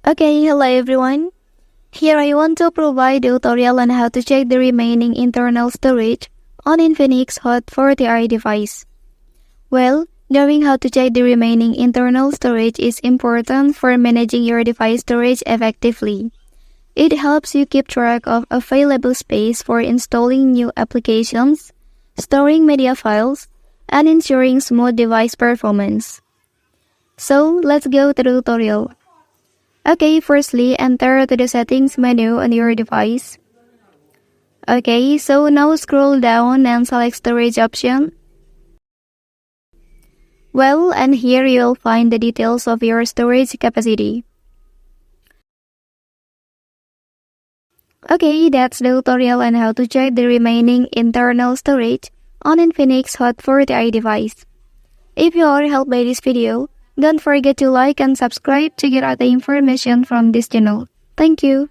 Okay, hello everyone. Here I want to provide a tutorial on how to check the remaining internal storage on Infinix Hot 40i device. Well, knowing how to check the remaining internal storage is important for managing your device storage effectively. It helps you keep track of available space for installing new applications, storing media files, and ensuring smooth device performance. So, let's go to the tutorial. Okay, firstly, enter to the settings menu on your device. Okay, so now scroll down and select storage option. Well, and here you'll find the details of your storage capacity. Okay, that's the tutorial on how to check the remaining internal storage on Infinix Hot 40i device. If you are helped by this video, don't forget to like and subscribe to get other information from this channel. Thank you.